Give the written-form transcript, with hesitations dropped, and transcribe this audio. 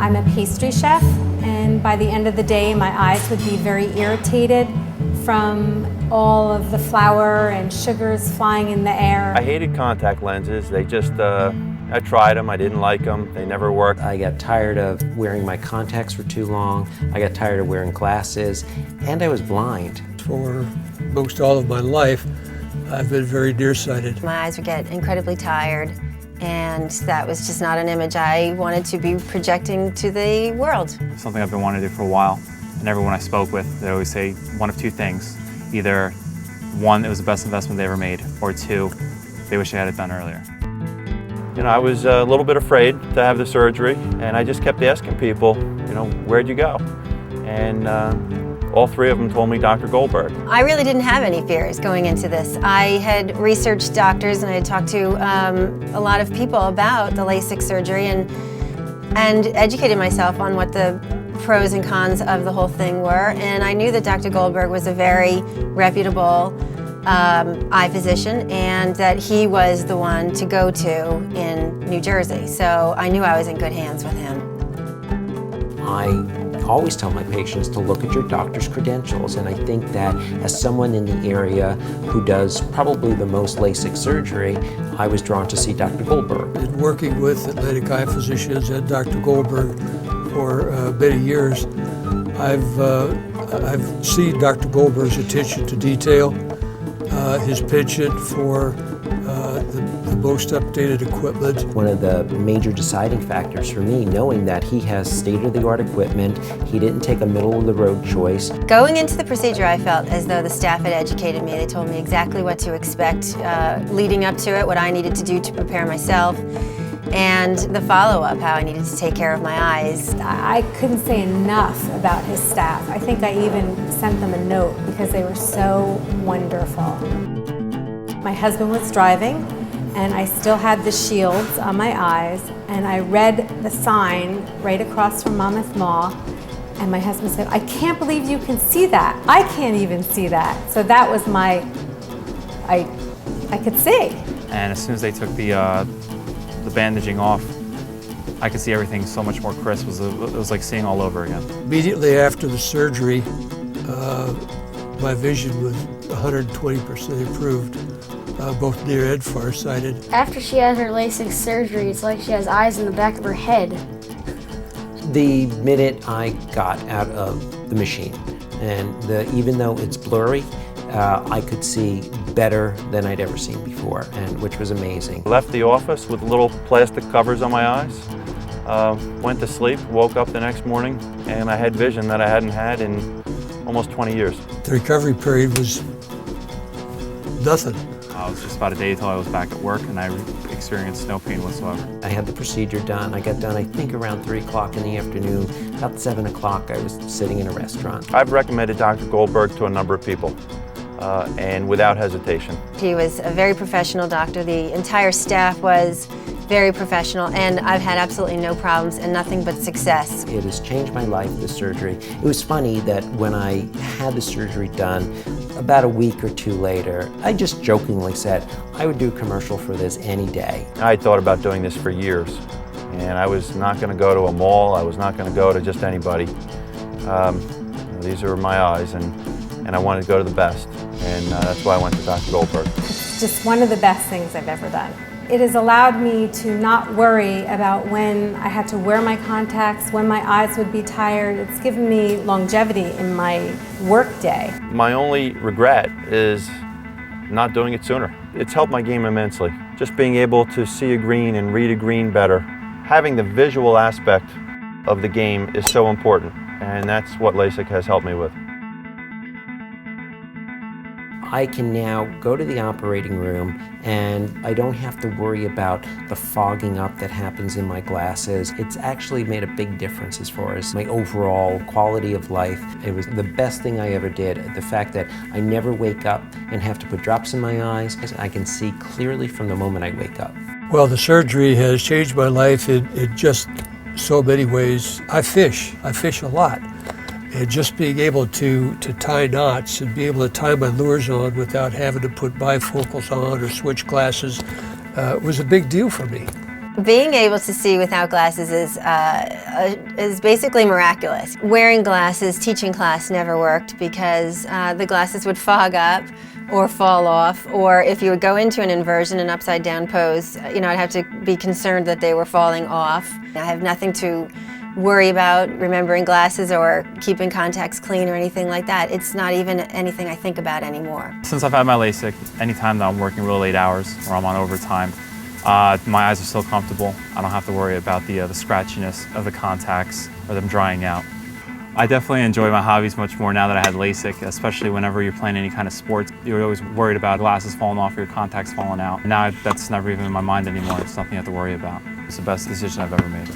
I'm a pastry chef, and by the end of the day, my eyes would be very irritated from all of the flour and sugars flying in the air. I hated contact lenses. They just, I tried them, I didn't like them, they never worked. I got tired of wearing my contacts for too long, I got tired of wearing glasses, and I was blind. For most all of my life, I've been very nearsighted. My eyes would get incredibly tired, and that was just not an image I wanted to be projecting to the world. Something I've been wanting to do for a while, and everyone I spoke with, they always say one of two things. Either one, it was the best investment they ever made, or two, they wish they had it done earlier. You know, I was a little bit afraid to have the surgery, and I just kept asking people, you know, where'd you go? And all three of them told me Dr. Goldberg. I really didn't have any fears going into this. I had researched doctors and I had talked to a lot of people about the LASIK surgery and educated myself on what the pros and cons of the whole thing were. And I knew that Dr. Goldberg was a very reputable eye physician and that he was the one to go to in New Jersey. So I knew I was in good hands with him. I always tell my patients to look at your doctor's credentials, and I think that as someone in the area who does probably the most LASIK surgery, I was drawn to see Dr. Goldberg. In working with Atlantic eye physicians and Dr. Goldberg for many years, I've seen Dr. Goldberg's attention to detail, his penchant for the most updated equipment. One of the major deciding factors for me, knowing that he has state-of-the-art equipment, he didn't take a middle-of-the-road choice. Going into the procedure, I felt as though the staff had educated me. They told me exactly what to expect leading up to it, what I needed to do to prepare myself, and the follow-up, how I needed to take care of my eyes. I couldn't say enough about his staff. I think I even sent them a note because they were so wonderful. My husband was driving, and I still had the shields on my eyes, and I read the sign right across from Monmouth Mall, and my husband said, "I can't believe you can see that. I can't even see that." So that was my, I could see. And as soon as they took the bandaging off, I could see everything so much more crisp. It was like seeing all over again. Immediately after the surgery, my vision was 120% improved. Both near and farsighted. After she had her LASIK surgery, it's like she has eyes in the back of her head. The minute I got out of the machine, and even though it's blurry, I could see better than I'd ever seen before, and which was amazing. Left the office with little plastic covers on my eyes, went to sleep, woke up the next morning, and I had vision that I hadn't had in almost 20 years. The recovery period was nothing. It was just about a day until I was back at work, and I experienced no pain whatsoever. I had the procedure done. I got done, I think, around 3 o'clock in the afternoon. About 7 o'clock, I was sitting in a restaurant. I've recommended Dr. Goldberg to a number of people, and without hesitation. He was a very professional doctor. The entire staff was very professional, and I've had absolutely no problems and nothing but success. It has changed my life, this surgery. It was funny that when I had the surgery done, about a week or two later, I just jokingly said, I would do a commercial for this any day. I thought about doing this for years, and I was not going to go to a mall. I was not going to go to just anybody. These are my eyes, and I wanted to go to the best, and that's why I went to Dr. Goldberg. It's just one of the best things I've ever done. It has allowed me to not worry about when I had to wear my contacts, when my eyes would be tired. It's given me longevity in my work day. My only regret is not doing it sooner. It's helped my game immensely. Just being able to see a green and read a green better. Having the visual aspect of the game is so important, and that's what LASIK has helped me with. I can now go to the operating room and I don't have to worry about the fogging up that happens in my glasses. It's actually made a big difference as far as my overall quality of life. It was the best thing I ever did. The fact that I never wake up and have to put drops in my eyes. I can see clearly from the moment I wake up. Well, the surgery has changed my life in just so many ways. I fish a lot. And just being able to tie knots and be able to tie my lures on without having to put bifocals on or switch glasses was a big deal for me. Being able to see without glasses is basically miraculous. Wearing glasses, teaching class never worked because the glasses would fog up or fall off, or if you would go into an inversion, an upside down pose, I'd have to be concerned that they were falling off. I have nothing to worry about remembering glasses or keeping contacts clean or anything like that. It's not even anything I think about anymore. Since I've had my LASIK, anytime that I'm working real late hours or I'm on overtime, my eyes are still comfortable. I don't have to worry about the scratchiness of the contacts or them drying out. I definitely enjoy my hobbies much more now that I had LASIK, especially whenever you're playing any kind of sports. You're always worried about glasses falling off or your contacts falling out. Now that's never even in my mind anymore. It's nothing I have to worry about. It's the best decision I've ever made.